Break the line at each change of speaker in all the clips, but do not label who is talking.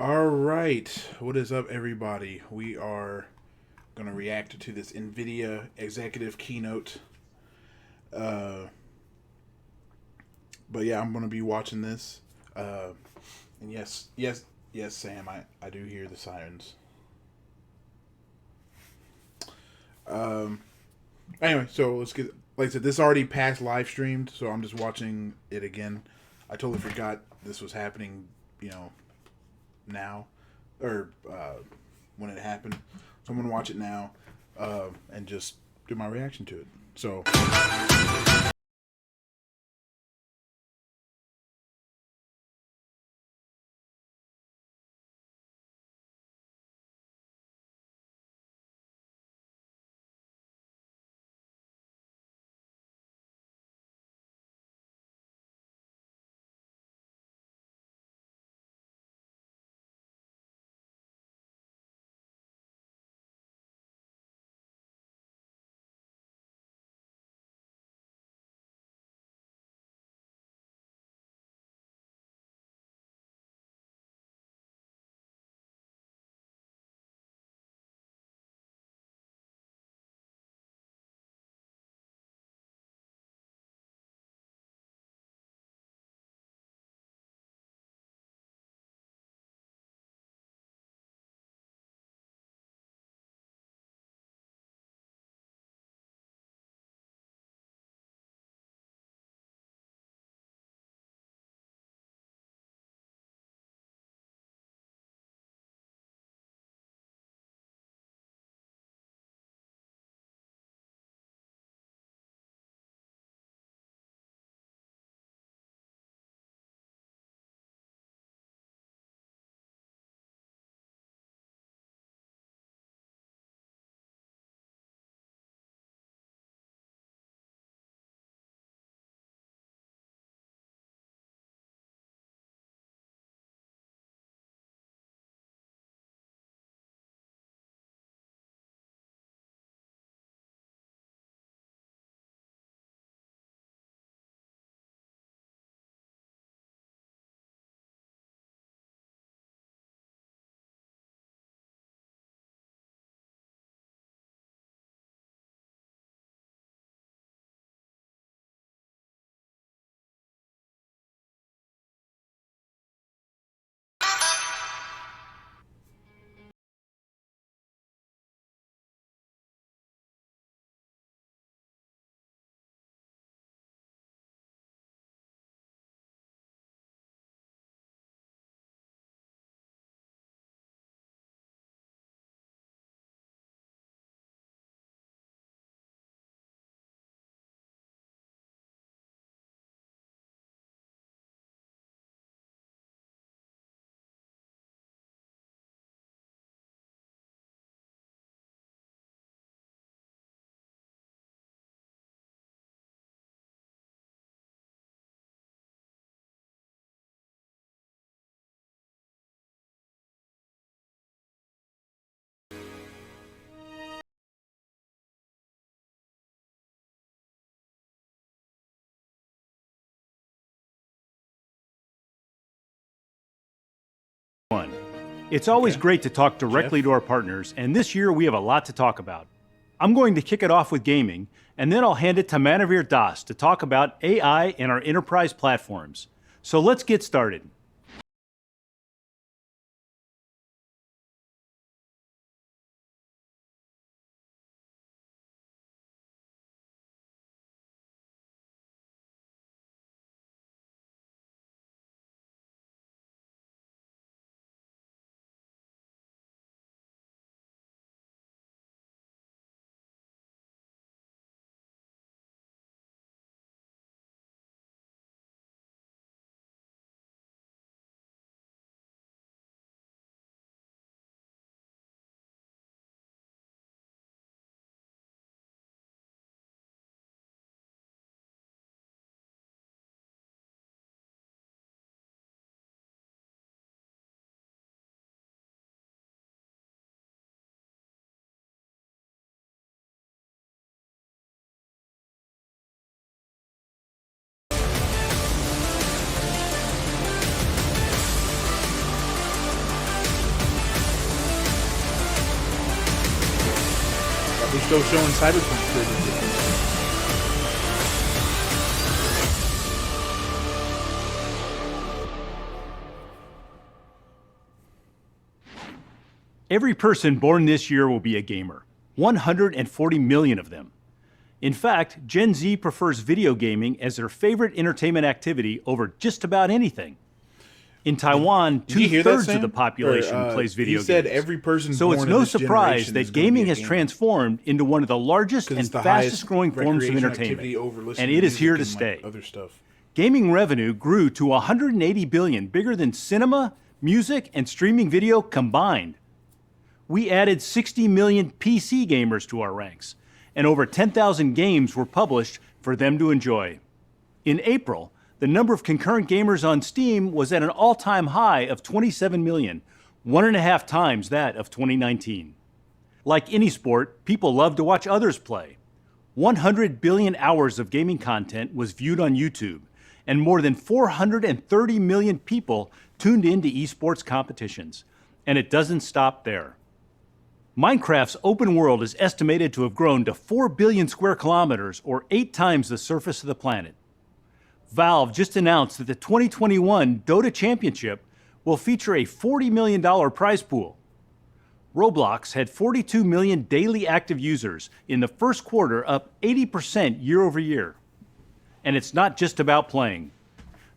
All right. What is up, everybody? We are going to react to this NVIDIA executive keynote. Uh, but yeah, I'm going to be watching this. Uh, and yes, Sam, I do hear the sirens. Um, anyway, so let's get, like I said, this already passed live streamed, so I'm just watching it again. I totally forgot this was happening, you know, now or when it happened. So I'm going to watch it now and just do my reaction to it. So,
It's always
okay.
great to talk directly
Jeff?
to our partners, and this year we have a lot to talk about. I'm going to kick it off with gaming, and then I'll hand it to Manavir Das to talk about AI and our enterprise platforms. So let's get started.
still showing Cyberpunk previews.
Every person born this year will be a gamer. 140 million of them. In fact, Gen Z prefers video gaming as their favorite entertainment activity over just about anything. In Taiwan, 2/3 of the population plays video games.
Said every person
so it's
born
no
in this
surprise
generation
that gaming has transformed into one of the largest and fastest growing forms of entertainment, and it is here to stay.
Other stuff.
Gaming revenue grew to 180 billion, bigger than cinema, music, and streaming video combined. We added 60 million PC gamers to our ranks, and over 10,000 games were published for them to enjoy. In April, the number of concurrent gamers on Steam was at an all-time high of 27 million, 1.5 times that of 2019. Like any sport, people love to watch others play. 100 billion hours of gaming content was viewed on YouTube, and more than 430 million people tuned into esports competitions. And it doesn't stop there. Minecraft's open world is estimated to have grown to 4 billion square kilometers, or 8 times the surface of the planet. Valve just announced that the 2021 Dota Championship will feature a $40 million prize pool. Roblox had 42 million daily active users in the first quarter, up 80% year over year. And it's not just about playing.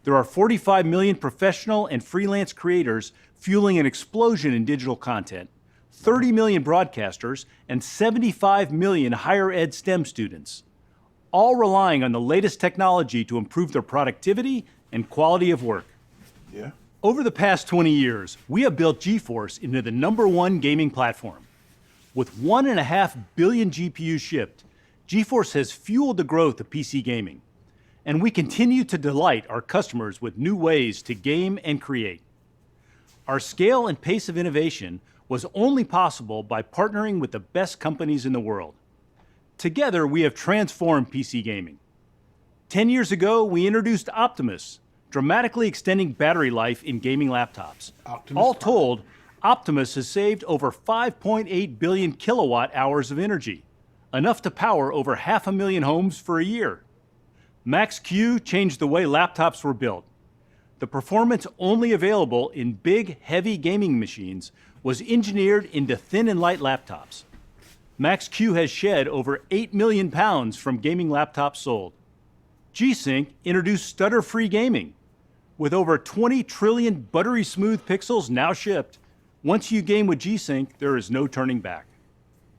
There are 45 million professional and freelance creators fueling an explosion in digital content, 30 million broadcasters, and 75 million higher ed STEM students, all relying on the latest technology to improve their productivity and quality of work.
Yeah.
Over the past 20 years, we have built GeForce into the #1 gaming platform. With 1.5 billion GPUs shipped, GeForce has fueled the growth of PC gaming, and we continue to delight our customers with new ways to game and create. Our scale and pace of innovation was only possible by partnering with the best companies in the world. Together, we have transformed PC gaming. 10 years ago, we introduced Optimus, dramatically extending battery life in gaming laptops. All told, Optimus has saved over 5.8 billion kilowatt hours of energy, enough to power over 500,000 homes for a year. Max-Q changed the way laptops were built. The performance only available in big, heavy gaming machines was engineered into thin and light laptops. Max-Q has shed over 8 million pounds from gaming laptops sold. G-Sync introduced stutter-free gaming. With over 20 trillion buttery smooth pixels now shipped, once you game with G-Sync, there is no turning back.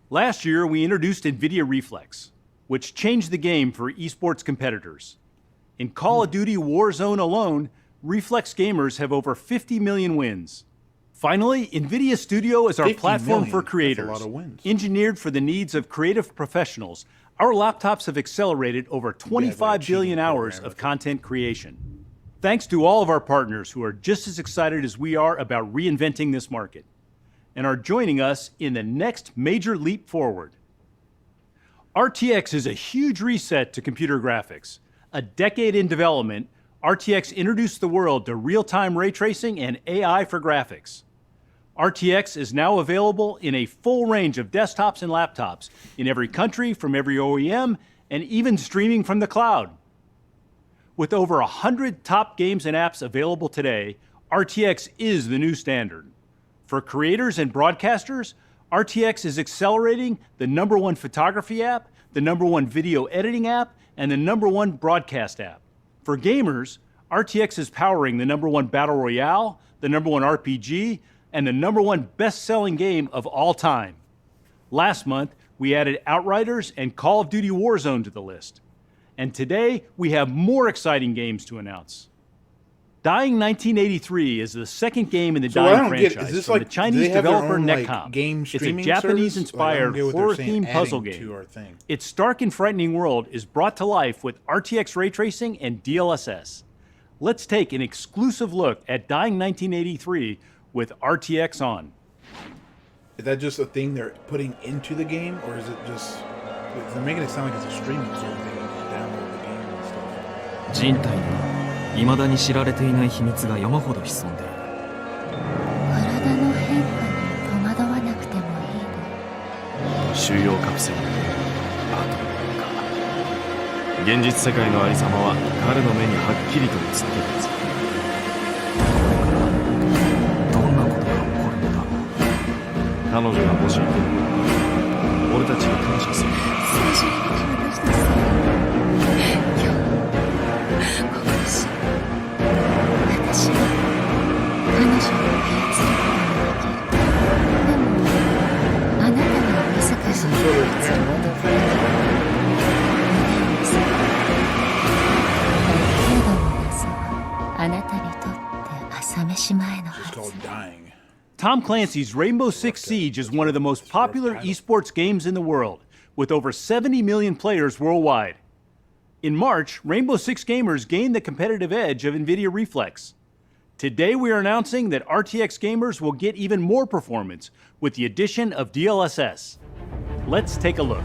Last year, we introduced NVIDIA Reflex, which changed the game for esports competitors. In Call of Duty Warzone alone, Reflex gamers have over 50 million wins. Finally, NVIDIA Studio is our platform for creators.
That's a lot of wins.
Engineered for the needs of creative professionals, our laptops have accelerated over 25 billion hours of content creation. Thanks to all of our partners who are just as excited as we are about reinventing this market and are joining us in the next major leap forward. RTX is a huge reset to computer graphics. A decade in development, RTX introduced the world to real-time ray tracing and AI for graphics. RTX is now available in a full range of desktops and laptops in every country, from every OEM, and even streaming from the cloud. With over 100 top games and apps available today, RTX is the new standard. For creators and broadcasters, RTX is accelerating the #1 photography app, the #1 video editing app, and the #1 broadcast app. For gamers, RTX is powering the #1 Battle Royale, the #1 RPG, and the #1 best-selling game of all time. Last month, we added Outriders and Call of Duty Warzone to the list. And today, we have more exciting games to announce. Dying 1983 is the second game in the Dying franchise from the Chinese developer Netcom. It's a Japanese-inspired horror-themed puzzle game. Its stark and frightening world is brought to life with RTX ray tracing and DLSS. Let's take an exclusive look at Dying 1983 with RTX on.
Is that just a thing they're putting into the game, or is it just... They're making it sound like it's a streaming sort of thing. You can download the game and stuff.
人体には未だに知られていない秘密が山ほど潜んでいる。
体の変化に戸惑わなくてもいいの。
収容カプセル現実世界のありさまは彼の目にはっきりと映っているはず。どんなことが起こるのだ。彼女がもしいて俺たちに感謝する。
最初に話したさ。今日ここでし私は彼女を操ることができる。でもあなたはまさかその操ることができる。あなたにとって朝飯前のはず。
Tom Clancy's Rainbow Six Siege is one of the most popular esports games in the world, with over 70 million players worldwide. In March, Rainbow Six gamers gained the competitive edge of NVIDIA Reflex. Today we are announcing that RTX gamers will get even more performance with the addition of DLSS. Let's take a look.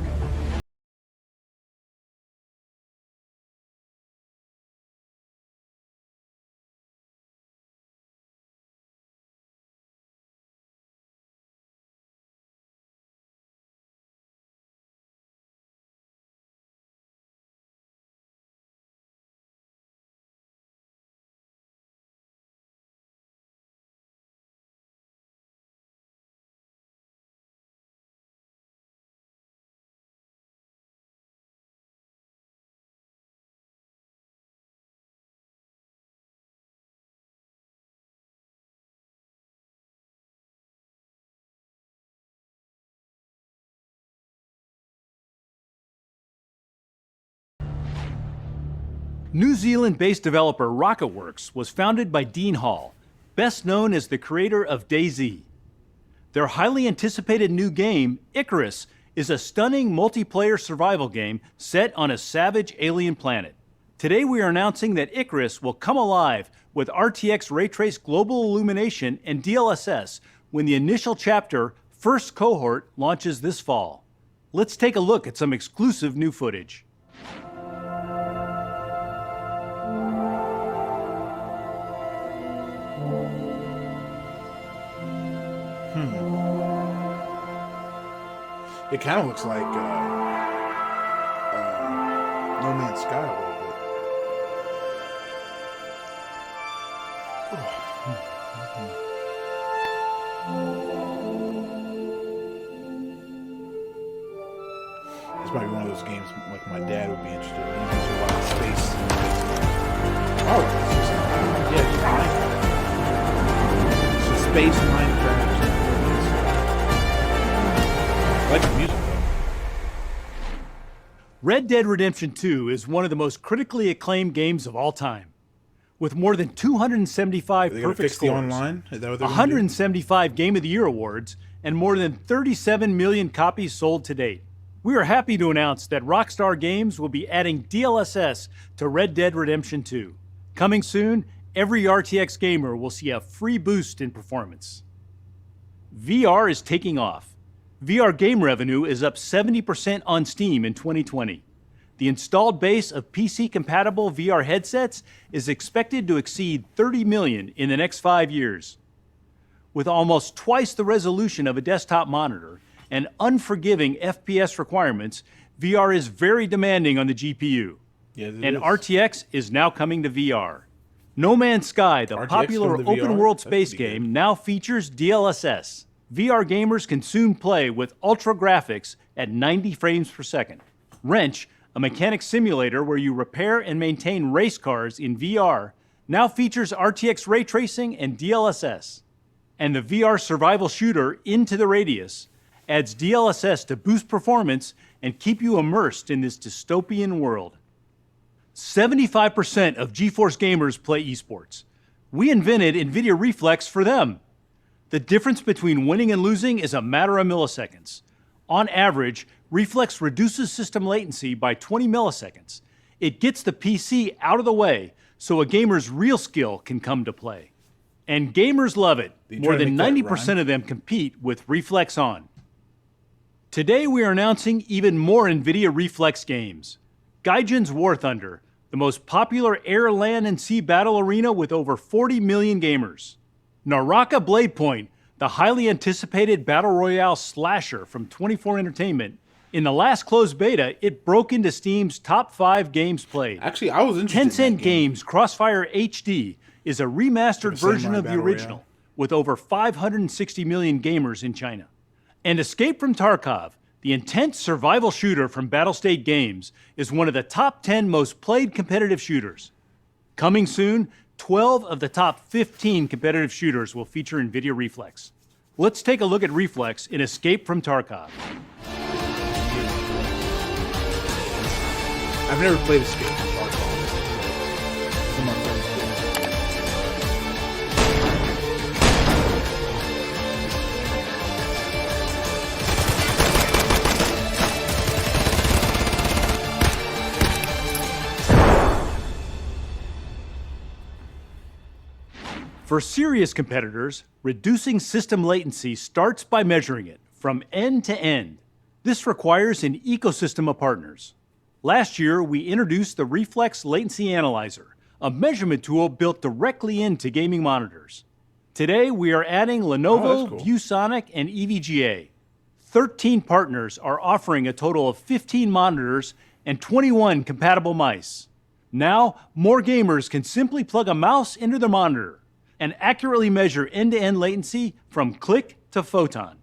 New Zealand-based developer Rocketworks was founded by Dean Hall, best known as the creator of DayZ. Their highly anticipated new game, Icarus, is a stunning multiplayer survival game set on a savage alien planet. Today we are announcing that Icarus will come alive with RTX Ray Trace Global Illumination and DLSS when the initial chapter, First Cohort, launches this fall. Let's take a look at some exclusive new footage.
It kind of looks like No Man's Sky a little bit. This might be one of those games like my dad would be interested in. He wants to watch space. Oh, it's just Minecraft. It's just space Minecraft. I like the music though.
Red Dead Redemption 2 is one of the most critically acclaimed games of all time. With more than 275 perfect scores,
online? Is that what they're
175 Game of the Year awards, and more than 37 million copies sold to date. We are happy to announce that Rockstar Games will be adding DLSS to Red Dead Redemption 2. Coming soon, every RTX gamer will see a free boost in performance. VR is taking off. VR game revenue is up 70% on Steam in 2020. The installed base of PC-compatible VR headsets is expected to exceed 30 million in the next 5 years. With almost twice the resolution of a desktop monitor and unforgiving FPS requirements, VR is very demanding on the GPU. And RTX is now coming to VR. No Man's Sky, the popular open-world space game, now features DLSS. VR gamers can soon play with ultra graphics at 90 frames per second. Wrench, a mechanic simulator where you repair and maintain race cars in VR, now features RTX ray tracing and DLSS. And the VR survival shooter Into the Radius adds DLSS to boost performance and keep you immersed in this dystopian world. 75% of GeForce gamers play esports. We invented NVIDIA Reflex for them. The difference between winning and losing is a matter of milliseconds. On average, Reflex reduces system latency by 20 milliseconds. It gets the PC out of the way so a gamer's real skill can come to play. And gamers love it. More than 90% of them compete with Reflex on. Today we are announcing even more NVIDIA Reflex games. Gaijin's War Thunder, the most popular air, land, and sea battle arena with over 40 million gamers. Naraka Blade Point, the highly anticipated battle royale slasher from 24 Entertainment, In the last closed beta, it broke into Steam's top 5 games played.
Actually, I was interested in
Tencent
that game.
Games Crossfire HD is a remastered version of the
Battle
original,
Royale.
with over 560 million gamers in China. And Escape from Tarkov, the intense survival shooter from Battlestate Games, is one of the top 10 most played competitive shooters. Coming soon, 12 of the top 15 competitive shooters will feature NVIDIA Reflex. Let's take a look at Reflex in Escape from Tarkov.
I've never played Escape from Tarkov. Some of my friends did.
For serious competitors, reducing system latency starts by measuring it from end to end. This requires an ecosystem of partners. Last year, we introduced the Reflex Latency Analyzer, a measurement tool built directly into gaming monitors. Today, we are adding Lenovo,
that's cool.
ViewSonic, and EVGA. 13 partners are offering a total of 15 monitors and 21 compatible mice. Now, more gamers can simply plug a mouse into their monitor and accurately measure end-to-end latency from click to photon.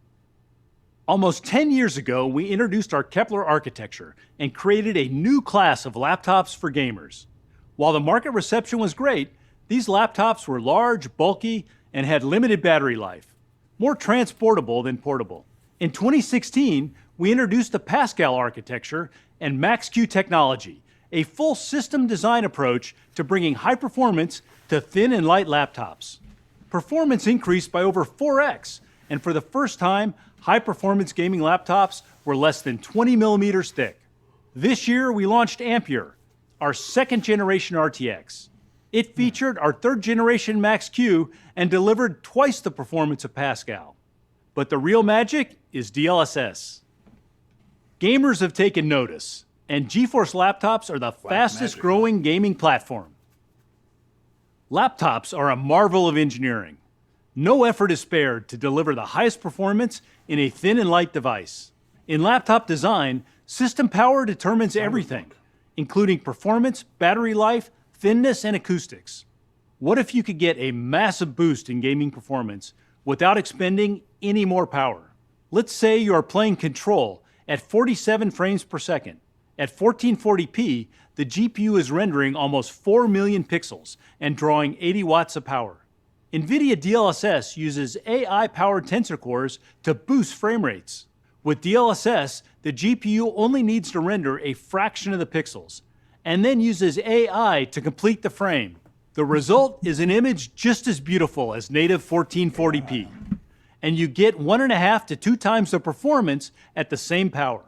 Almost 10 years ago, we introduced our Kepler architecture and created a new class of laptops for gamers. While the market reception was great, these laptops were large, bulky, and had limited battery life, more transportable than portable. In 2016, we introduced the Pascal architecture and Max-Q technology, a full system design approach to bringing high performance to thin and light laptops. Performance increased by over 4x, and for the first time, high-performance gaming laptops were less than 20 millimeters thick. This year, we launched Ampere, our second-generation RTX. It featured our third-generation Max-Q and delivered twice the performance of Pascal. But the real magic is DLSS. Gamers have taken notice, and GeForce laptops are the fastest-growing gaming platform. Laptops are a marvel of engineering. No effort is spared to deliver the highest performance in a thin and light device. In laptop design, system power determines everything, including performance, battery life, thinness, and acoustics. What if you could get a massive boost in gaming performance without expending any more power? Let's say you are playing Control at 47 frames per second. At 1440p, the GPU is rendering almost 4 million pixels and drawing 80 watts of power. NVIDIA DLSS uses AI-powered tensor cores to boost frame rates. With DLSS, the GPU only needs to render a fraction of the pixels, and then uses AI to complete the frame. The result is an image just as beautiful as native 1440p, and you get 1.5 to 2 times the performance at the same power.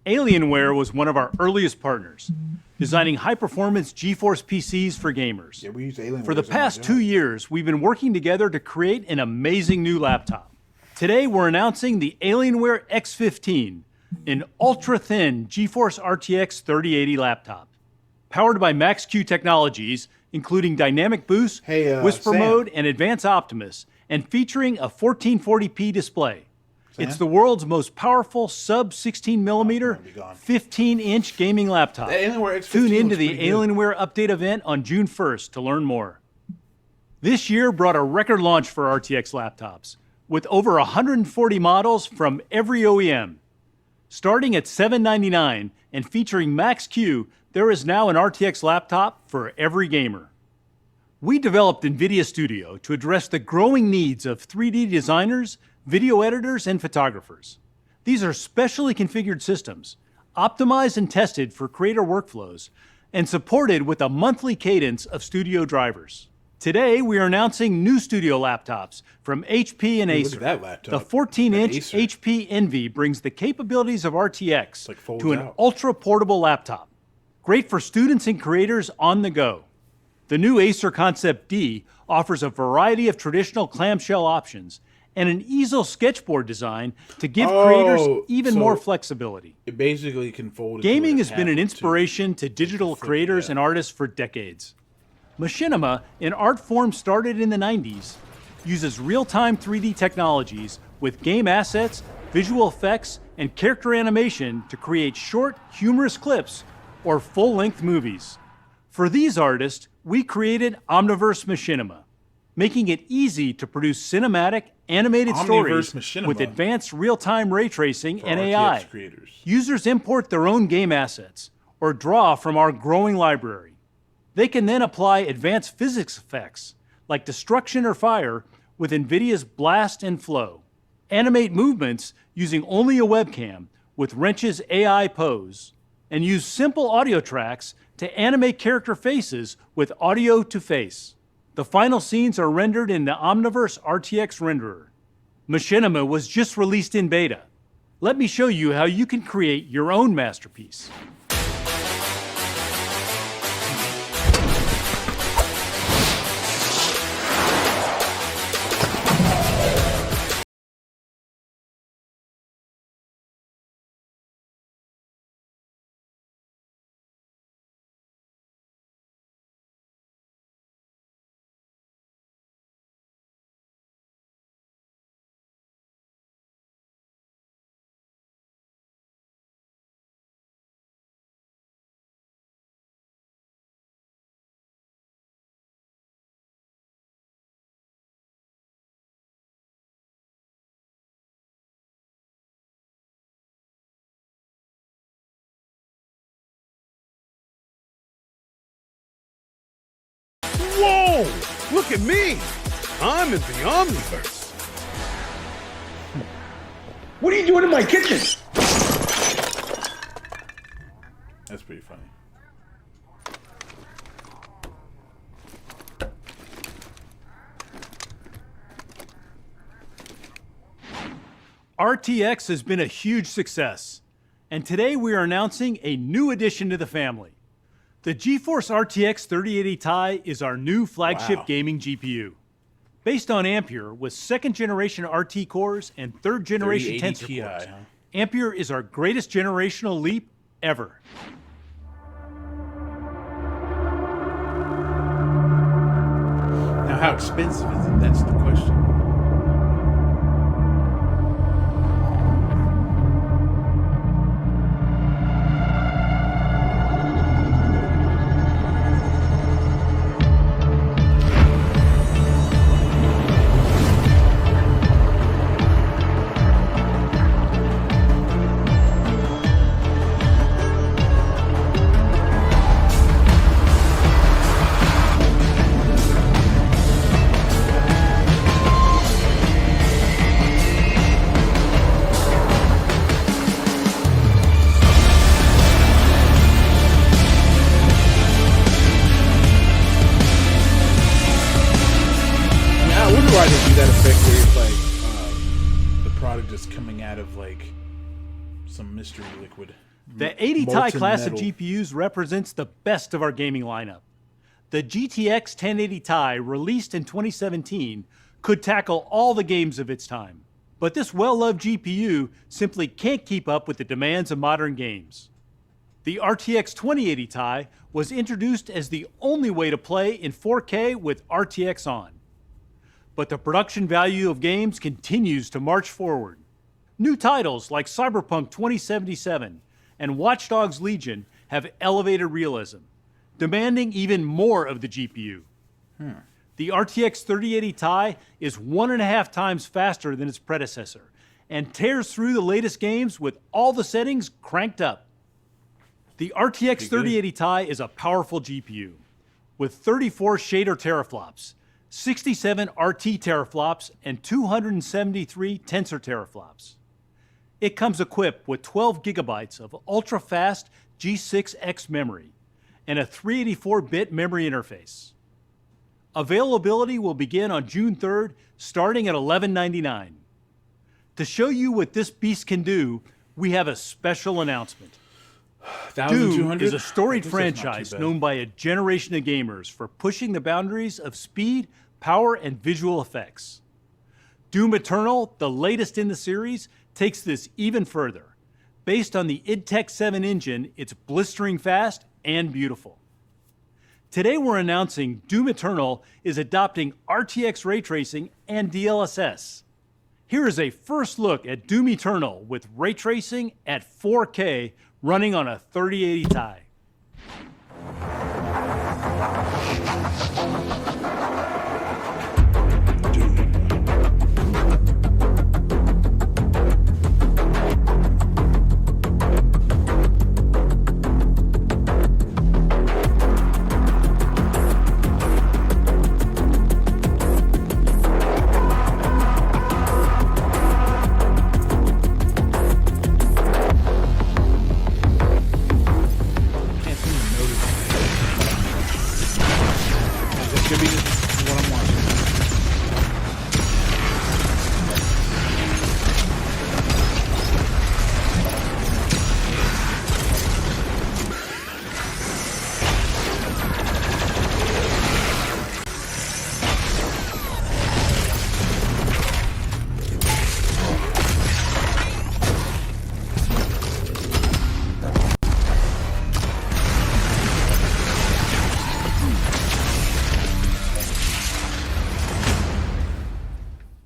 Alienware was one of our earliest partners, designing high-performance GeForce PCs for gamers.
Yeah, we use Alienware.
For the past 2 years, we've been working together to create an amazing new laptop. Today, we're announcing the Alienware X15, an ultra-thin GeForce RTX 3080 laptop. Powered by Max-Q technologies, including Dynamic Boost, Whisper
Sam.
Mode, and Advanced Optimus, and featuring a 1440p display. It's the world's most powerful sub-16mm, 15-inch gaming laptop. Tune into the Alienware Update event on June 1st to learn more. This year brought a record launch for RTX laptops, with over 140 models from every OEM. Starting at $799 and featuring Max-Q, there is now an RTX laptop for every gamer. We developed NVIDIA Studio to address the growing needs of 3D designers, video editors, and photographers. These are specially configured systems, optimized and tested for creator workflows, and supported with a monthly cadence of studio drivers. Today, we are announcing new studio laptops from HP and Acer.
Look at that laptop.
The 14-inch
Acer.
HP Envy brings the capabilities of RTX
like folds
to an
out.
ultra-portable laptop, great for students and creators on the go. The new Acer Concept D offers a variety of traditional clamshell options and an easel sketchboard design to give creators even more flexibility.
It basically can fold.
Gaming has been an inspiration to digital creators and artists for decades. Machinima, an art form started in the 90s, uses real-time 3D technologies with game assets visual effects, and character animation to create short, humorous clips or full-length movies. For these artists, we created Omniverse Machinima, making it easy to produce cinematic, animated stories
Machinima
with advanced real-time ray tracing and
RTX
AI.
creators.
Users import their own game assets or draw from our growing library. They can then apply advanced physics effects like destruction or fire with NVIDIA's Blast and Flow, animate movements using only a webcam with Wrench's AI Pose, and use simple audio tracks to animate character faces with audio to face. The final scenes are rendered in the Omniverse RTX renderer. Machinima was just released in beta. Let me show you how you can create your own masterpiece.
Whoa! Look at me! I'm in the Omniverse.
What are you doing in my kitchen?
That's pretty funny.
RTX has been a huge success, and today we are announcing a new addition to the family. The GeForce RTX 3080 Ti is our new flagship gaming GPU. Based on Ampere with second generation RT cores and third generation
3080
Tensor
Ti,
cores,
huh?
Ampere is our greatest generational leap ever.
Now, how expensive is it? That's the question. I wonder why they do that effect where it's like the product is coming out of like some mystery liquid.
The 80 Ti
Molten
class
metal.
of GPUs represents the best of our gaming lineup. The GTX 1080 Ti, released in 2017, could tackle all the games of its time. But this well-loved GPU simply can't keep up with the demands of modern games. The RTX 2080 Ti was introduced as the only way to play in 4K with RTX on. But the production value of games continues to march forward. New titles like Cyberpunk 2077 and Watch Dogs Legion have elevated realism, demanding even more of the GPU. The RTX 3080 Ti is 1.5 times faster than its predecessor and tears through the latest games with all the settings cranked up. The RTX 3080 Ti is a powerful GPU with 34 shader teraflops, 67 RT teraflops, and 273 tensor teraflops. It comes equipped with 12 gigabytes of ultra-fast G6X memory and a 384-bit memory interface. Availability will begin on June 3rd, starting at $11.99. To show you what this beast can do, we have a special announcement. Doom
1,200
is a storied
I guess that's not too
franchise
bad.
known by a generation of gamers for pushing the boundaries of speed, power, and visual effects. Doom Eternal, the latest in the series, takes this even further. Based on the id Tech 7 engine, it's blistering fast and beautiful. Today we're announcing Doom Eternal is adopting RTX ray tracing and DLSS. Here is a first look at Doom Eternal with ray tracing at 4K running on a 3080 Ti.
Should be just what I'm watching.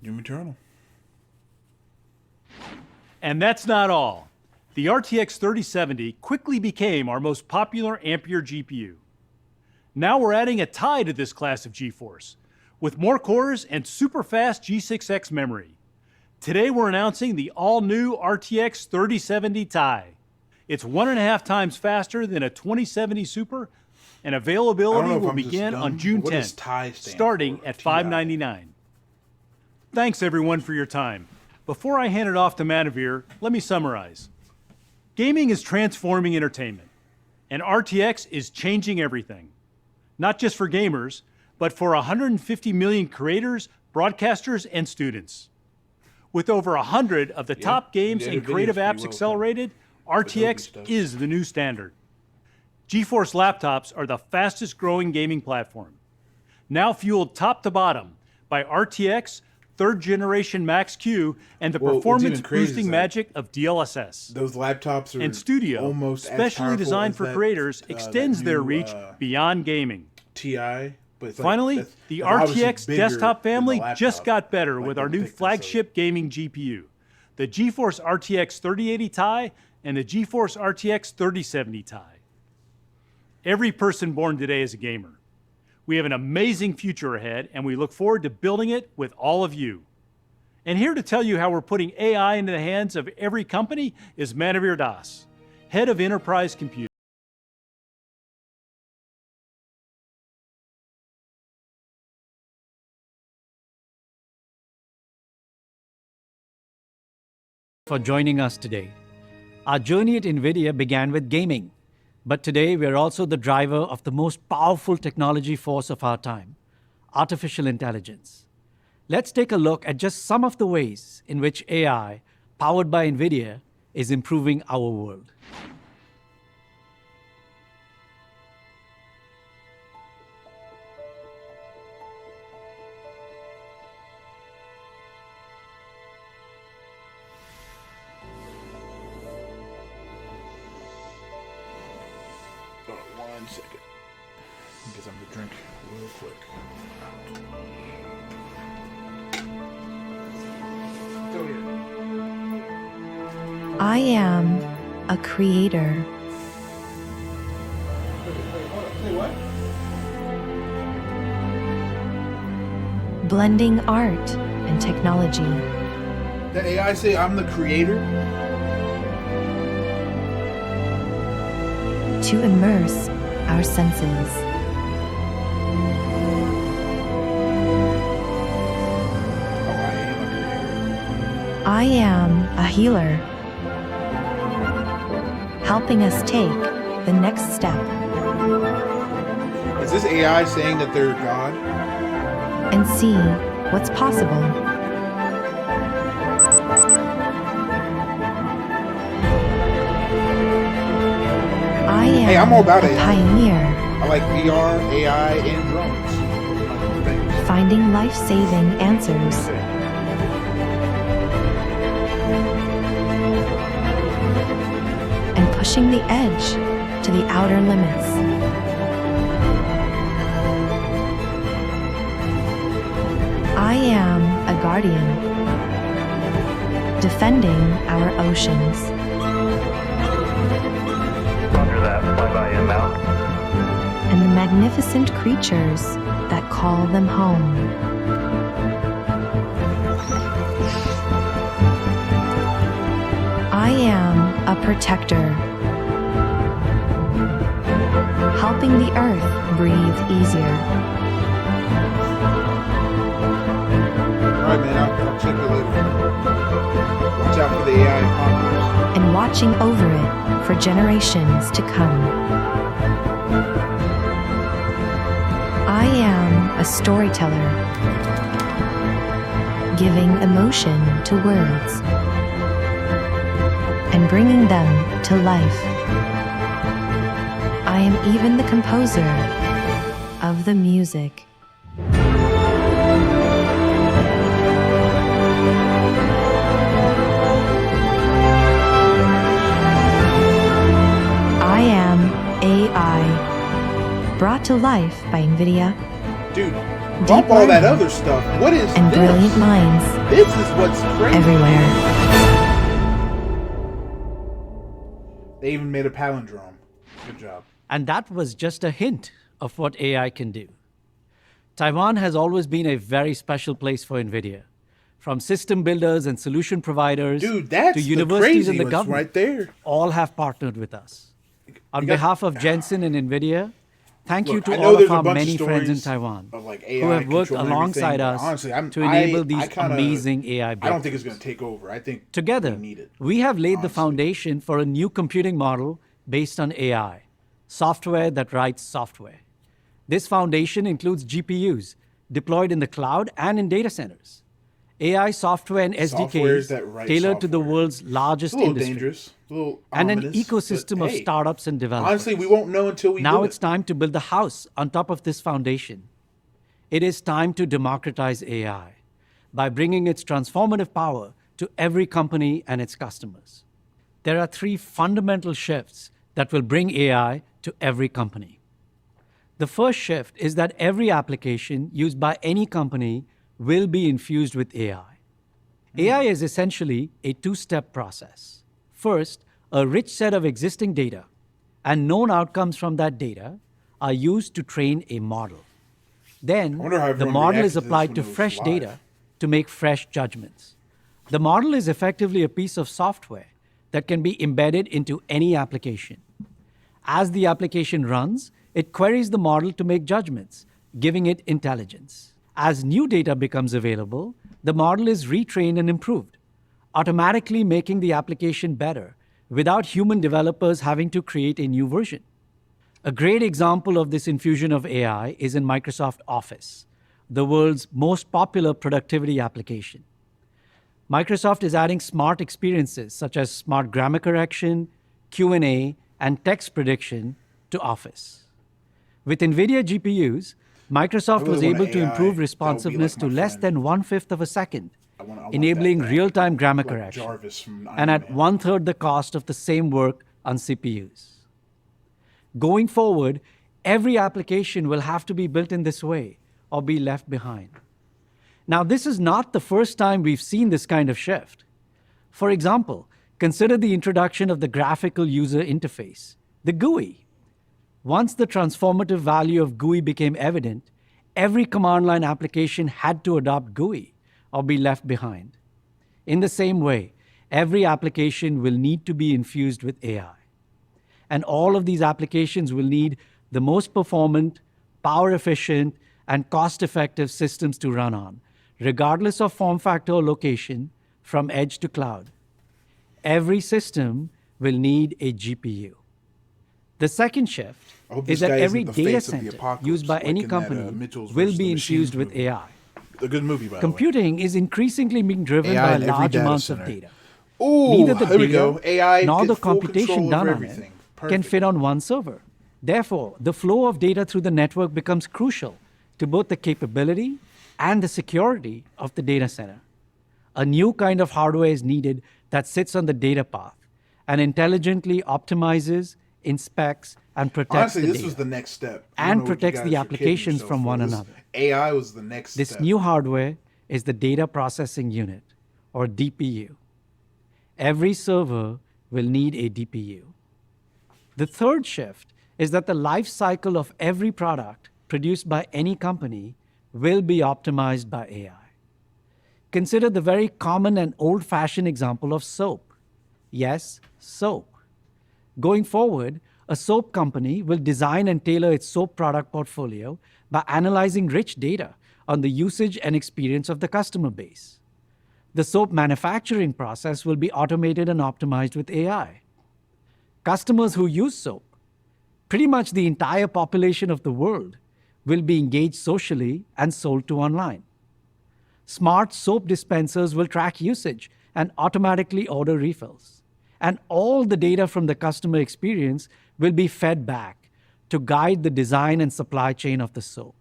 Doom Eternal.
And that's not all. The RTX 3070 quickly became our most popular Ampere GPU. Now we're adding a Ti to this class of GeForce, with more cores and super fast G6X memory. Today we're announcing the all-new RTX 3070 Ti. It's 1.5 times faster than a 2070 Super, and availability will begin on June 10th, starting at $599. Thanks everyone for your time. Before I hand it off to Manavir, let me summarize. Gaming is transforming entertainment, and RTX is changing everything. Not just for gamers, but for 150 million creators, broadcasters, and students. With over 100 of the top games and creative apps accelerated, RTX is the new standard. GeForce laptops are the fastest growing gaming platform, now fueled top to bottom by RTX, third generation Max-Q, and the performance-boosting magic of DLSS.
Those laptops are
and Studio,
almost
specially designed for creators, extends their reach beyond gaming.
TI. But
finally, the RTX desktop family just got better with our new flagship gaming GPU, the GeForce RTX 3080 Ti and the GeForce RTX 3070 Ti. Every person born today is a gamer. We have an amazing future ahead, and we look forward to building it with all of you. And here to tell you how we're putting AI into the hands of every company is Manavir Das, Head of Enterprise Computing.
For joining us today. Our journey at NVIDIA began with gaming, but today we are also the driver of the most powerful technology force of our time, artificial intelligence. Let's take a look at just some of the ways in which AI, powered by NVIDIA, is improving our world.
One second. Get something to drink real quick. Go here.
I am a creator.
Say what?
Blending art and technology.
The AI say I'm the creator?
To immerse our senses. I am a healer, helping us take the next step.
Is this AI saying that they're God?
And see what's possible. I am
I'm all about
a
AI.
pioneer,
I like VR, AI, and drones.
finding life-saving answers. And pushing the edge to the outer limits. I am a guardian, defending our oceans.
Roger that. Fly by inbound.
And the magnificent creatures that call them home. I am a protector, helping the earth breathe easier.
All right, man. I'll check you later. Watch out for the AI apocalypse.
And watching over it for generations to come. I am a storyteller, giving emotion to words and bringing them to life. I am even the composer of the music. I am AI, brought to life by NVIDIA.
Dude, bump all that other stuff. What is
and
this?
Brilliant minds.
This is what's crazy.
Everywhere.
They even made a palindrome. Good job.
And that was just a hint of what AI can do. Taiwan has always been a very special place for NVIDIA. From system builders and solution providers
Dude, that's
to
the
universities and the
crazy
government,
right there.
all have partnered with us. On behalf of Jensen and NVIDIA, thank you
Look,
to
I know
all of
there's a
our
bunch of
many friends in
stories
Taiwan
of, like,
who
AI
have worked
controlling
alongside
everything,
us
but honestly,
to enable these
kinda,
amazing AI breakthroughs.
I don't think it's going to take over. I think
Together,
we need it.
we have laid the
honestly.
foundation for a new computing model based on AI, software that writes software. This foundation includes GPUs deployed in the cloud and in data centers, AI software and
Softwares
SDKs
that write
tailored to the
software.
world's largest
It's a little
industry,
dangerous, a little
and an
ominous,
ecosystem
but,
of
hey,
startups and developers.
honestly, we won't know until we
Now
do
it's
it.
time to build the house on top of this foundation. It is time to democratize AI by bringing its transformative power to every company and its customers. There are 3 fundamental shifts that will bring AI to every company. The first shift is that every application used by any company will be infused with AI. AI is essentially a 2-step process. First, a rich set of existing data and known outcomes from that data are used to train a model. Then,
wonder how
the
everyone
model
reacted
is
to this
applied
when
to
it was
fresh
live.
data to make fresh judgments. The model is effectively a piece of software that can be embedded into any application. As the application runs, it queries the model to make judgments, giving it intelligence. As new data becomes available, the model is retrained and improved, automatically making the application better without human developers having to create a new version. A great example of this infusion of AI is in Microsoft Office, the world's most popular productivity application. Microsoft is adding smart experiences such as smart grammar correction, Q&A, and text prediction to Office. With NVIDIA GPUs, Microsoft
really
was
want
able
an
to
AI
improve
that
responsiveness
would be like
to
my
less
friend.
than 1/5 of a second,
I want
enabling
that back.
real-time grammar
Like
correction,
Jarvis from Iron
and at
Man.
1/3 the cost of the same work on CPUs. Going forward, every application will have to be built in this way or be left behind. Now, this is not the first time we've seen this kind of shift. For example, consider the introduction of the graphical user interface, the GUI. Once the transformative value of GUI became evident, every command line application had to adopt GUI or be left behind. In the same way, every application will need to be infused with AI. And all of these applications will need the most performant, power efficient, and cost-effective systems to run on, regardless of form factor or location, from edge to cloud. Every system will need a GPU. The second shift
I hope
is
this
that
guy
every
isn't the
data
face of the
center
apocalypse,
used by
like
any
in that,
company
Mitchell's
will
versus
be
the
infused
Machines
with
movie.
AI.
A good movie, by the way.
Computing is increasingly being driven
AI
by
in every
large
data
amounts of
center.
data.
Ooh,
Neither the
here we
data
go. AI
nor
get
the
full
computation
control
done
over
on it
everything.
can
Perfect.
fit on one server. Therefore, the flow of data through the network becomes crucial to both the capability and the security of the data center. A new kind of hardware is needed that sits on the data path and intelligently optimizes, inspects, and protects
Honestly,
the
this
data.
was the next step. I
And
don't know what you
protects the
guys are kidding
applications
yourself
from
for.
one
This
another.
AI was the next
This
step.
new hardware is the data processing unit, or DPU. every server will need a DPU. The third shift is that the life cycle of every product produced by any company will be optimized by AI. Consider the very common and old-fashioned example of soap. Yes, soap. Going forward, a soap company will design and tailor its soap product portfolio by analyzing rich data on the usage and experience of the customer base. The soap manufacturing process will be automated and optimized with AI. Customers who use soap, pretty much the entire population of the world, will be engaged socially and sold to online. Smart soap dispensers will track usage and automatically order refills. And all the data from the customer experience will be fed back to guide the design and supply chain of the soap.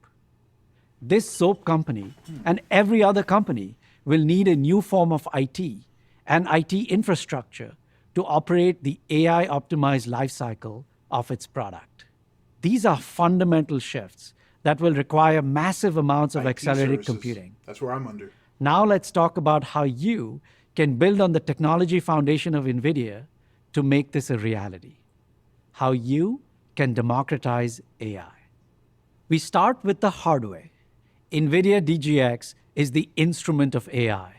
This soap company and every other company will need a new form of IT and IT infrastructure to operate the AI-optimized lifecycle of its product. These are fundamental shifts that will require massive amounts of
IT
accelerated
services.
computing.
That's where I'm under.
Now let's talk about how you can build on the technology foundation of NVIDIA to make this a reality. How you can democratize AI. We start with the hardware. NVIDIA DGX is the instrument of AI.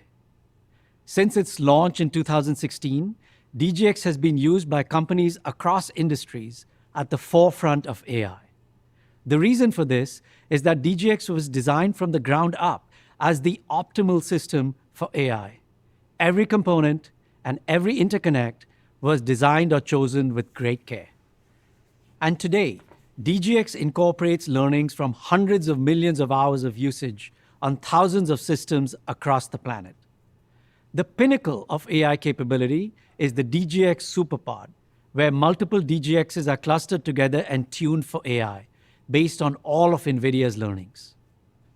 Since its launch in 2016, DGX has been used by companies across industries at the forefront of AI. The reason for this is that DGX was designed from the ground up as the optimal system for AI. Every component and every interconnect was designed or chosen with great care. And today, DGX incorporates learnings from hundreds of millions of hours of usage on thousands of systems across the planet. The pinnacle of AI capability is the DGX SuperPod, where multiple DGXs are clustered together and tuned for AI based on all of NVIDIA's learnings.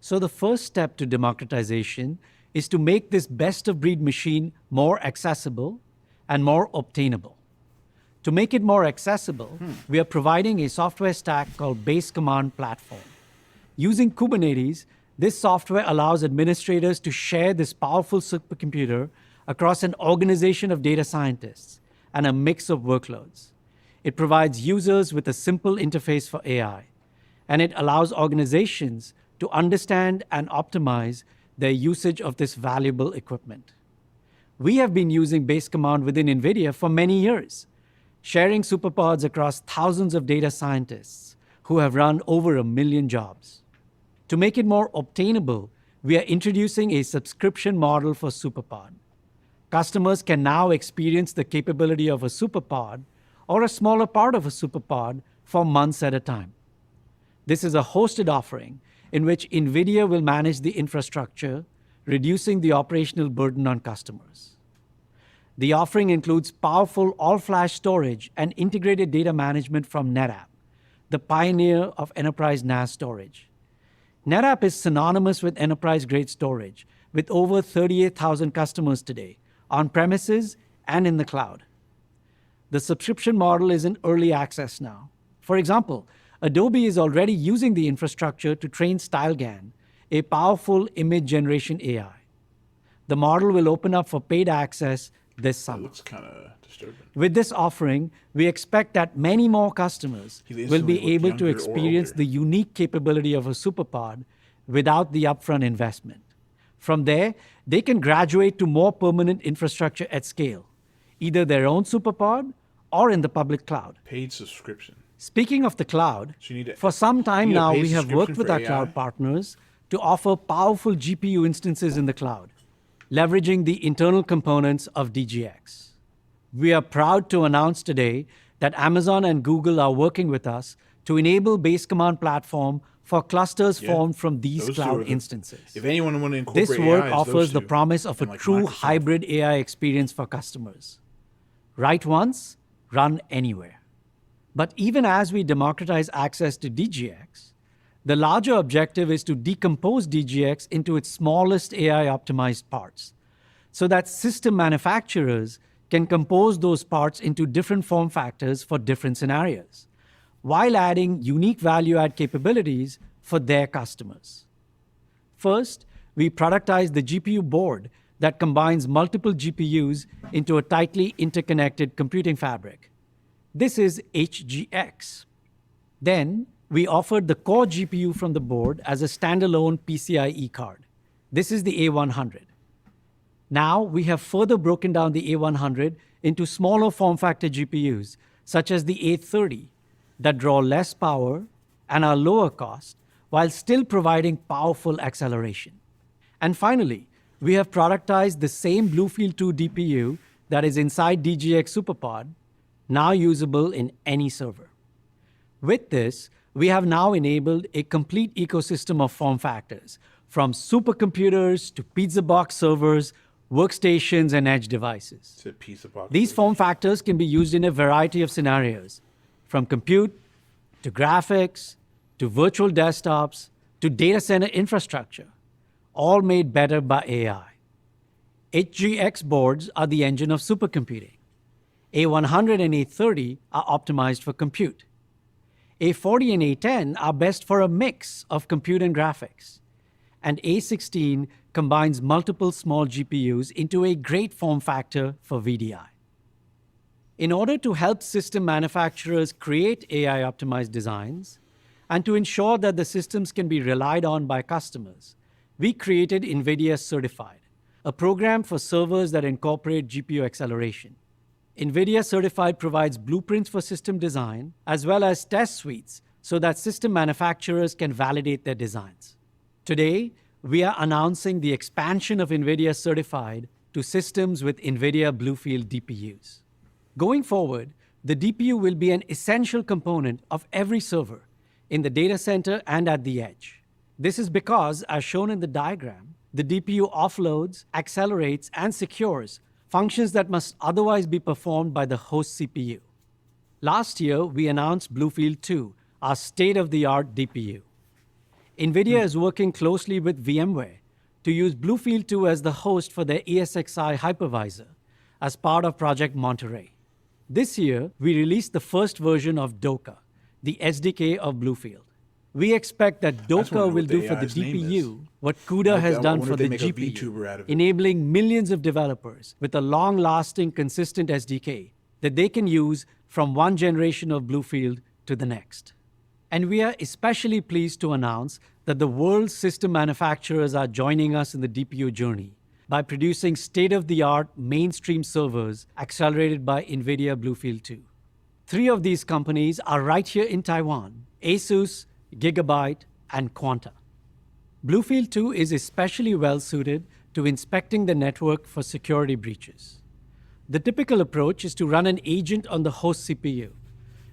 So the first step to democratization is to make this best-of-breed machine more accessible and more obtainable. To make it more accessible, we are providing a software stack called Base Command Platform. Using Kubernetes, this software allows administrators to share this powerful supercomputer across an organization of data scientists and a mix of workloads. It provides users with a simple interface for AI, and it allows organizations to understand and optimize their usage of this valuable equipment. We have been using Base Command within NVIDIA for many years, sharing superpods across thousands of data scientists who have run over 1 million jobs. To make it more obtainable, we are introducing a subscription model for SuperPod. Customers can now experience the capability of a SuperPod or a smaller part of a SuperPod for months at a time. This is a hosted offering in which NVIDIA will manage the infrastructure, reducing the operational burden on customers. The offering includes powerful all-flash storage and integrated data management from NetApp, the pioneer of enterprise NAS storage. NetApp is synonymous with enterprise-grade storage, with over 38,000 customers today, on premises and in the cloud. The subscription model is in early access now. For example, Adobe is already using the infrastructure to train StyleGAN, a powerful image generation AI. The model will open up for paid access this
That
summer.
looks kind of disturbing.
With this offering, we expect that many more customers
He
will
instantly
be
looked
able to
younger or
experience
older.
the unique capability of a SuperPod without the upfront investment. From there, they can graduate to more permanent infrastructure at scale, either their own SuperPod or in the public cloud.
Paid subscription.
Speaking of the cloud,
So you need a-
for some time
you need a
now,
paid
we have
subscription
worked with
for
our
AI?
cloud partners to offer powerful GPU instances in the cloud, leveraging the internal components of DGX. We are proud to announce today that Amazon and Google are working with us to enable Base Command Platform for clusters
Yeah.
formed from these
Those two
cloud
are the-
instances.
If anyone want to incorporate
This work
AI, it's those
offers the
two.
promise of a
And like
true
Microsoft.
hybrid AI experience for customers. Write once, run anywhere. But even as we democratize access to DGX, the larger objective is to decompose DGX into its smallest AI-optimized parts, so that system manufacturers can compose those parts into different form factors for different scenarios, while adding unique value-add capabilities for their customers. First, we productize the GPU board that combines multiple GPUs into a tightly interconnected computing fabric. This is HGX. Then, we offered the core GPU from the board as a standalone PCIe card. This is the A100. Now, we have further broken down the A100 into smaller form factor GPUs, such as the A30, that draw less power and are lower cost, while still providing powerful acceleration. And finally, we have productized the same BlueField-2 DPU that is inside DGX SuperPod, now usable in any server. With this, we have now enabled a complete ecosystem of form factors, from supercomputers to pizza box servers, workstations, and edge devices.
It's a piece of box.
These form factors can be used in a variety of scenarios, from compute to graphics to virtual desktops to data center infrastructure, all made better by AI. HGX boards are the engine of supercomputing. A100 and A30 are optimized for compute. A40 and A10 are best for a mix of compute and graphics. And A16 combines multiple small GPUs into a great form factor for VDI. In order to help system manufacturers create AI-optimized designs, and to ensure that the systems can be relied on by customers, we created NVIDIA Certified, a program for servers that incorporate GPU acceleration. NVIDIA Certified provides blueprints for system design, as well as test suites, so that system manufacturers can validate their designs. Today, we are announcing the expansion of NVIDIA Certified to systems with NVIDIA BlueField DPUs. Going forward, the DPU will be an essential component of every server, in the data center and at the edge. This is because, as shown in the diagram, the DPU offloads, accelerates, and secures functions that must otherwise be performed by the host CPU. Last year, we announced BlueField-2, our state-of-the-art DPU. NVIDIA is working closely with VMware to use BlueField-2 as the host for their ESXi hypervisor as part of Project Monterey. This year, we released the first version of Doka, the SDK of BlueField. We expect that Doka will do for the DPU what CUDA has done for the GPU, enabling millions of developers with a long-lasting, consistent SDK that they can use from one generation of BlueField to the next. And we are especially pleased to announce that the world's system manufacturers are joining us in the DPU journey by producing state-of-the-art mainstream servers accelerated by NVIDIA BlueField-2. 3 of these companies are right here in Taiwan: ASUS, Gigabyte, and Quanta. BlueField-2 is especially well-suited to inspecting the network for security breaches. The typical approach is to run an agent on the host CPU.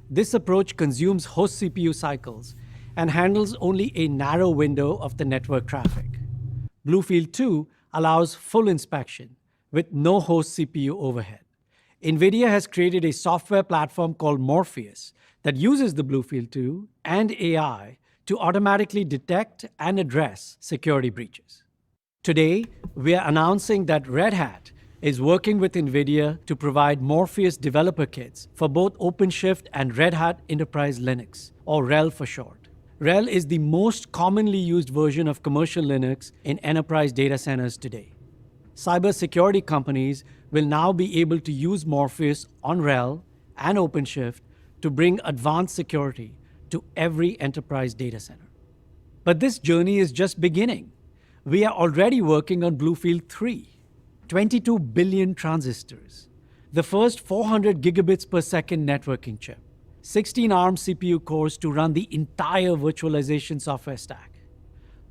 This approach consumes host CPU cycles and handles only a narrow window of the network traffic. BlueField-2 allows full inspection with no host CPU overhead. NVIDIA has created a software platform called Morpheus that uses the BlueField-2 and AI to automatically detect and address security breaches. Today, we are announcing that Red Hat is working with NVIDIA to provide Morpheus developer kits for both OpenShift and Red Hat Enterprise Linux, or RHEL for short. RHEL is the most commonly used version of commercial Linux in enterprise data centers today. Cybersecurity companies will now be able to use Morpheus on RHEL and OpenShift to bring advanced security to every enterprise data center. But this journey is just beginning. We are already working on BlueField-3, 22 billion transistors, the first 400 gigabits per second networking chip, 16 ARM CPU cores to run the entire virtualization software stack.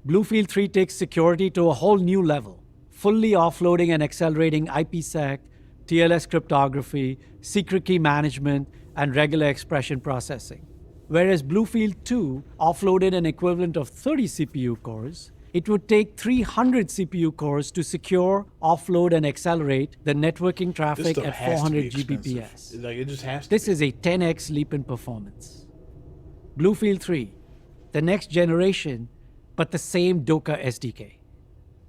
BlueField-3 takes security to a whole new level, fully offloading and accelerating IPsec, TLS cryptography, secret key management, and regular expression processing. Whereas BlueField-2 offloaded an equivalent of 30 CPU cores, it would take 300 CPU cores to secure, offload, and accelerate the networking traffic at 400 Gbps.
Like, it just has to
This
be.
is a 10x leap in performance. BlueField-3, the next generation, but the same Doka SDK.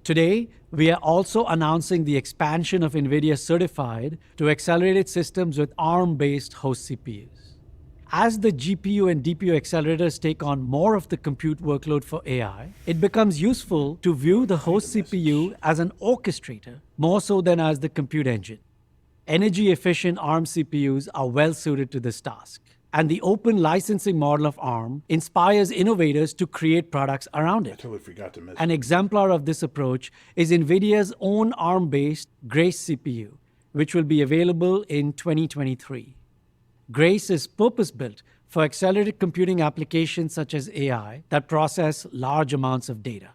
Today, we are also announcing the expansion of NVIDIA Certified to accelerated systems with ARM-based host CPUs. As the GPU and DPU accelerators take on more of the compute workload for AI, it becomes useful to view the host CPU as an orchestrator more so than as the compute engine. Energy-efficient ARM CPUs are well suited to this task, and the open licensing model of ARM inspires innovators to create products around it.
I totally forgot to mention.
An exemplar of this approach is NVIDIA's own ARM-based Grace CPU, which will be available in 2023. Grace is purpose-built for accelerated computing applications such as AI that process large amounts of data.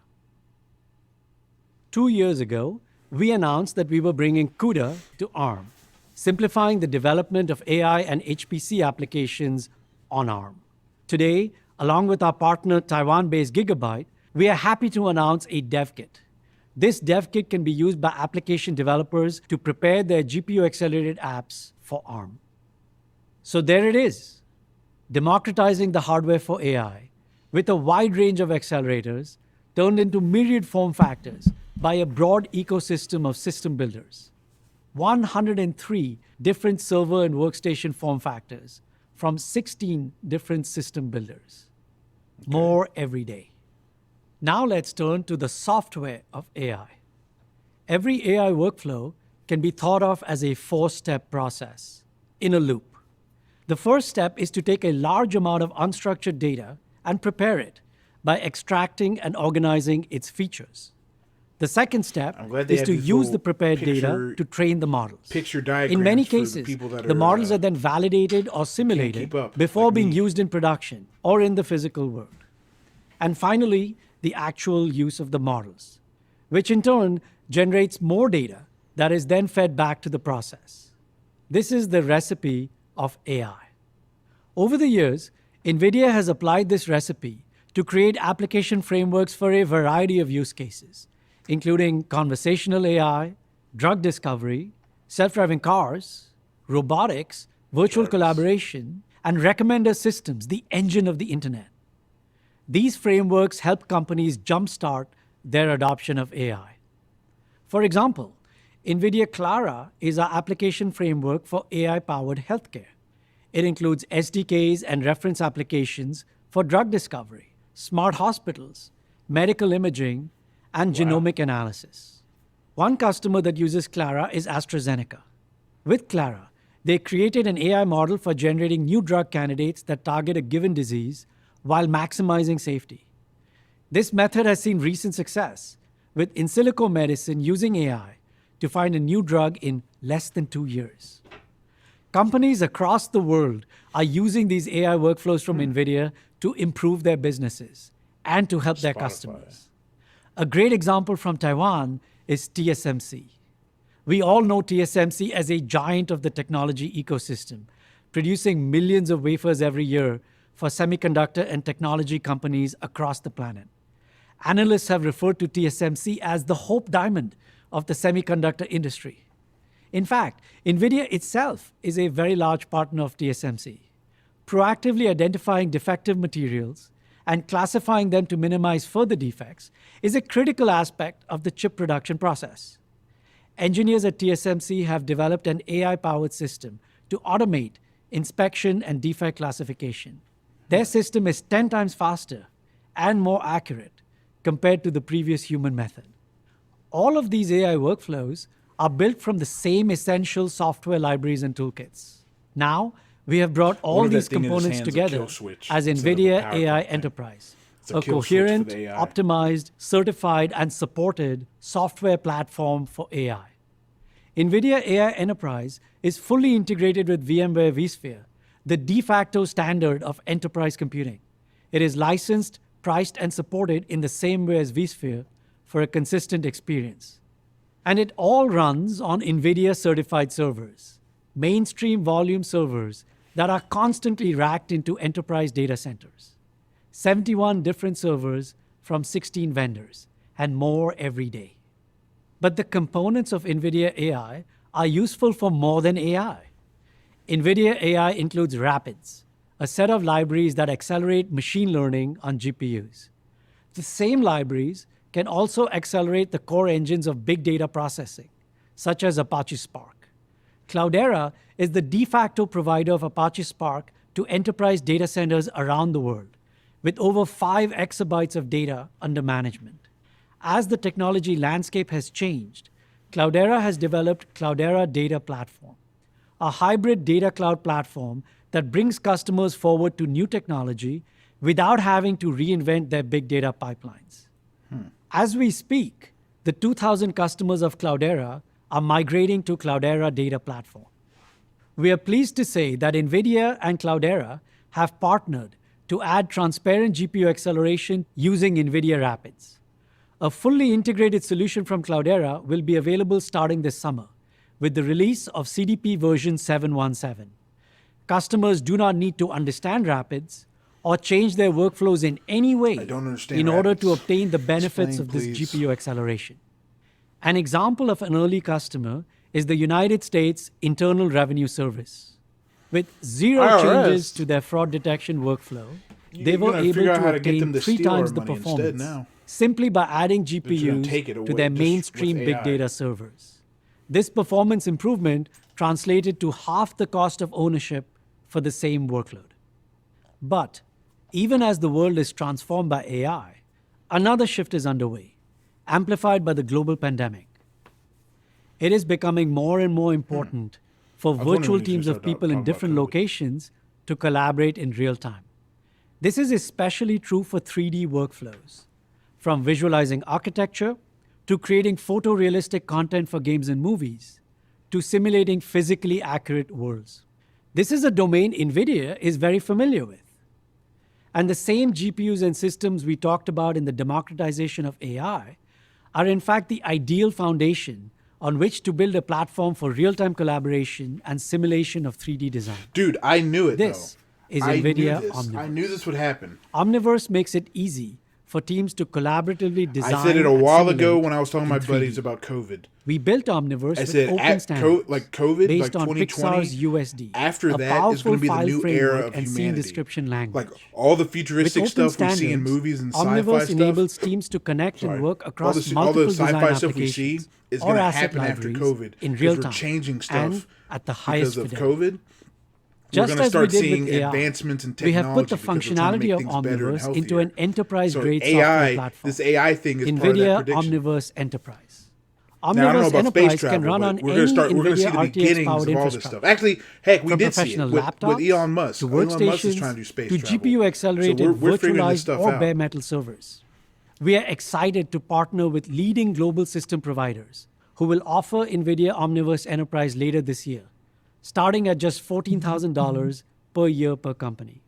2 years ago, we announced that we were bringing CUDA to ARM, simplifying the development of AI and HPC applications on ARM. Today, along with our partner Taiwan-based Gigabyte, we are happy to announce a dev kit. This dev kit can be used by application developers to prepare their GPU-accelerated apps for ARM. So there it is, democratizing the hardware for AI with a wide range of accelerators turned into myriad form factors by a broad ecosystem of system builders. 103 different server and workstation form factors from 16 different system builders. More every day. Now let's turn to the software of AI. Every AI workflow can be thought of as a 4-step process in a loop. The first step is to take a large amount of unstructured data and prepare it by extracting and organizing its features. The second step is to use the prepared data to train the models. In many cases, the models are then validated or simulated before being used in production or in the physical world. And finally, the actual use of the models, which in turn generates more data that is then fed back to the process. This is the recipe of AI. Over the years, NVIDIA has applied this recipe to create application frameworks for a variety of use cases, including conversational AI, drug discovery, self-driving cars, robotics, virtual collaboration, and recommender systems, the engine of the internet. These frameworks help companies jumpstart their adoption of AI. For example, NVIDIA Clara is our application framework for AI-powered healthcare. It includes SDKs and reference applications for drug discovery, smart hospitals, medical imaging, and genomic analysis. One customer that uses Clara is AstraZeneca. With Clara, they created an AI model for generating new drug candidates that target a given disease while maximizing safety. This method has seen recent success, with in silico medicine using AI to find a new drug in less than 2 years. Companies across the world are using these AI workflows from NVIDIA to improve their businesses and to help their customers. A great example from Taiwan is TSMC. We all know TSMC as a giant of the technology ecosystem, producing millions of wafers every year for semiconductor and technology companies across the planet. Analysts have referred to TSMC as the Hope Diamond of the semiconductor industry. In fact, NVIDIA itself is a very large partner of TSMC. Proactively identifying defective materials and classifying them to minimize further defects is a critical aspect of the chip production process. Engineers at TSMC have developed an AI-powered system to automate inspection and defect classification. Their system is 10 times faster and more accurate compared to the previous human method. All of these AI workflows are built from the same essential software libraries and toolkits. Now, we have brought all these components together as NVIDIA AI Enterprise, a coherent, optimized, certified, and supported software platform for AI. NVIDIA AI Enterprise is fully integrated with VMware vSphere, the de facto standard of enterprise computing. It is licensed, priced, and supported in the same way as vSphere for a consistent experience. And it all runs on NVIDIA certified servers, mainstream volume servers that are constantly racked into enterprise data centers. 71 different servers from 16 vendors, and more every day. But the components of NVIDIA AI are useful for more than AI. NVIDIA AI includes Rapids, a set of libraries that accelerate machine learning on GPUs. The same libraries can also accelerate the core engines of big data processing, such as Apache Spark. Cloudera is the de facto provider of Apache Spark to enterprise data centers around the world, with over 5 exabytes of data under management. As the technology landscape has changed, Cloudera has developed Cloudera Data Platform, a hybrid data cloud platform that brings customers forward to new technology without having to reinvent their big data pipelines. As we speak, the 2,000 customers of Cloudera are migrating to Cloudera Data Platform. We are pleased to say that NVIDIA and Cloudera have partnered to add transparent GPU acceleration using NVIDIA Rapids. A fully integrated solution from Cloudera will be available starting this summer with the release of CDP version 717. Customers do not need to understand Rapids or change their workflows in any way in order to obtain the benefits of this GPU acceleration. An example of an early customer is the United States Internal Revenue Service. With zero changes to their fraud detection workflow, they were able to obtain 3 times the performance simply by adding GPUs to their mainstream big data servers. This performance improvement translated to half the cost of ownership for the same workload. But even as the world is transformed by AI, another shift is underway, amplified by the global pandemic. It is becoming more and more important for virtual teams of people in different locations to collaborate in real time. This is especially true for 3D workflows, from visualizing architecture to creating photorealistic content for games and movies, to simulating physically accurate worlds. This is a domain NVIDIA is very familiar with. And the same GPUs and systems we talked about in the democratization of AI are in fact the ideal foundation on which to build a platform for real-time collaboration and simulation of 3D design.
Dude, I knew it,
This is NVIDIA Omniverse.
I knew this would happen.
Omniverse makes it easy for teams to collaboratively design.
I said it a while ago when I was talking to my buddies about COVID.
We built Omniverse
I said
with open standards
like COVID,
based
like
on
2020.
Pixar's USD.
After
a
that is going to be the
powerful
new
file
era
framework
of
and scene
humanity.
description language.
Like all the futuristic
With open
stuff we see in
standards,
movies and sci-fi
Omniverse
stuff.
enables teams to connect and work across
all
multiple
the sci-fi
design
stuff we see
applications
is
or
going to
asset
happen after
libraries
COVID
in
because
real
we're
time
changing
and
stuff
at the highest
because of
fidelity.
COVID.
Just
we're going to
as
start
we did
seeing
with AI,
advancements in
we
technology
have put the
because we're trying to
functionality
make
of
things better and
Omniverse into
healthier.
an enterprise-grade
So
software
AI,
platform.
this AI thing is
NVIDIA
part of that prediction.
Omniverse Enterprise.
Now, I don't know
Omniverse
about space
Enterprise
travel,
can run
but
on
we're
any
going to see
NVIDIA
the
RTX
beginnings
powered
of all this
infrastructure.
stuff. Actually, heck, we
From
did see it
professional
with
laptops
Elon Musk.
to
Elon Musk is
workstations
trying to do space
to
travel.
GPU accelerated
So we're figuring this
virtualized
stuff
or
out.
bare metal servers. We are excited to partner with leading global system providers who will offer NVIDIA Omniverse Enterprise later this year, starting at just $14,000 per year per company.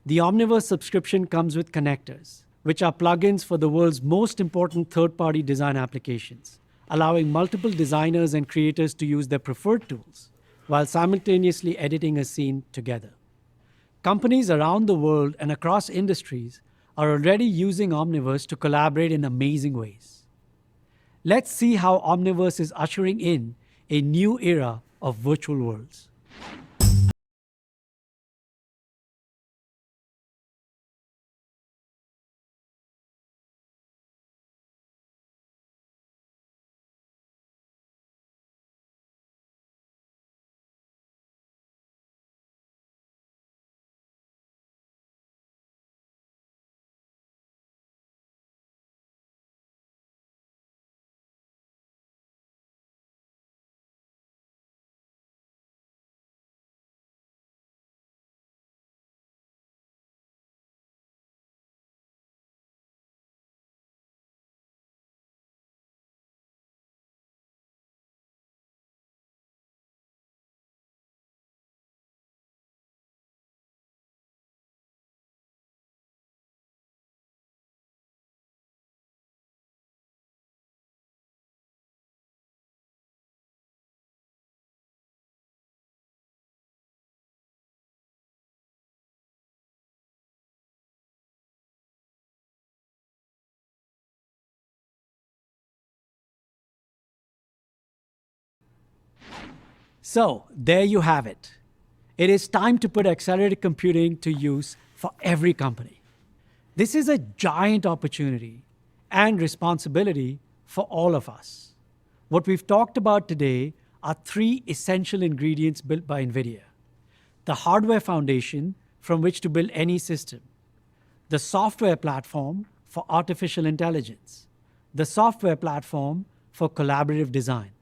The Omniverse subscription comes with connectors, which are plugins for the world's most important third-party design applications, allowing multiple designers and creators to use their preferred tools while simultaneously editing a scene together. Companies around the world and across industries are already using Omniverse to collaborate in amazing ways. Let's see how Omniverse is ushering in a new era of virtual worlds. So, there you have it. It is time to put accelerated computing to use for every company. This is a giant opportunity and responsibility for all of us. What we've talked about today are 3 essential ingredients built by NVIDIA: the hardware foundation from which to build any system, the software platform for artificial intelligence, the software platform for collaborative design.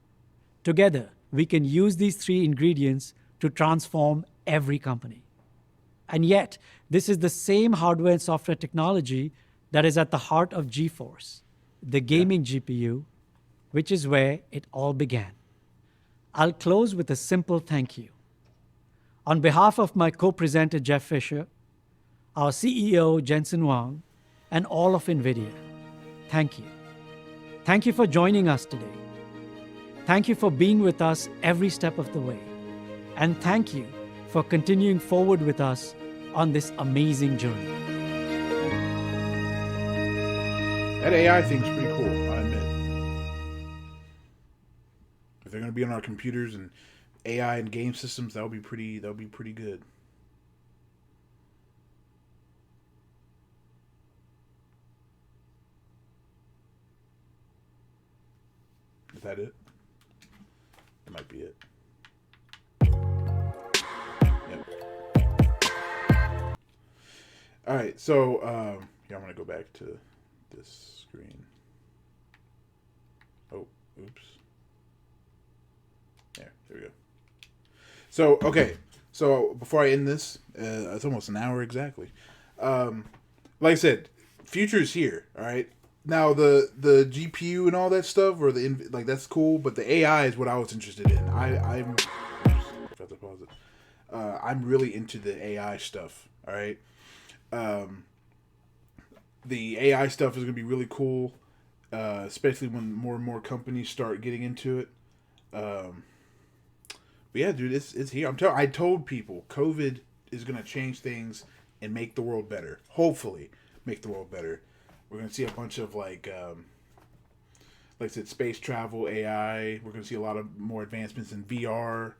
Together, we can use these three ingredients to transform every company. And yet, this is the same hardware and software technology that is at the heart of GeForce, the gaming GPU, which is where it all began. I'll close with a simple thank you. On behalf of my co-presenter Jeff Fisher, our CEO Jensen Huang, and all of NVIDIA, thank you. Thank you for joining us today. Thank you for being with us every step of the way. And thank you for continuing forward with us on this amazing journey.
That AI thing's pretty cool, I admit. If they're going to be on our computers and AI and game systems, that'll be pretty good. Is that it? That might be it. Yep. All right, so yeah, I'm gonna go back to this screen. Oh, oops. There we go. So okay, so before I end this, it's almost an hour exactly. Like I said, future is here. All right. Now the GPU and all that stuff, or like that's cool, but the AI is what I was interested in. I'm got to pause it. I'm really into the AI stuff. All right. The AI stuff is gonna be really cool, especially when more and more companies start getting into it. But yeah, dude, it's here. I told people COVID is gonna change things and make the world better. Hopefully, make the world better. We're going to see a bunch of like I said, space travel, AI. We're going to see a lot of more advancements in VR.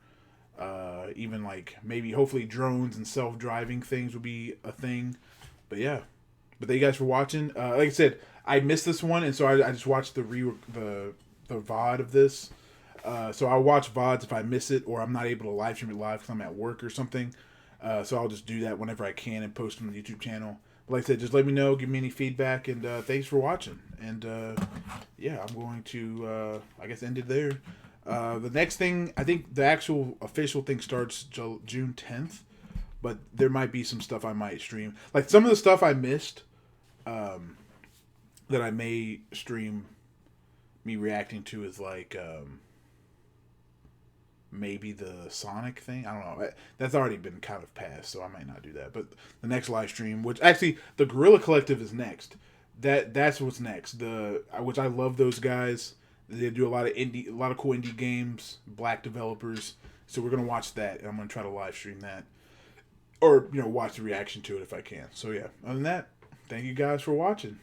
Even like maybe hopefully drones and self-driving things will be a thing. But yeah. But thank you guys for watching. Like I said, I missed this one, and so I just watched the VOD of this. So I'll watch VODs if I miss it or I'm not able to live stream it live because I'm at work or something. So I'll just do that whenever I can and post them on the YouTube channel. Like I said, just let me know, give me any feedback, and thanks for watching. And yeah, I'm going to, I guess, end it there. The next thing, I think the actual official thing starts June 10th, but there might be some stuff I might stream. Like some of the stuff I missed that I may stream me reacting to is like maybe the Sonic thing. I don't know. That's already been kind of passed, so I might not do that. But the next live stream, which actually the Guerrilla Collective is next. That's what's next. Which I love those guys. They do a lot of cool indie games, black developers. So we're gonna watch that, and I'm gonna try to live stream that, or watch the reaction to it if I can. So yeah. Other than that, thank you guys for watching.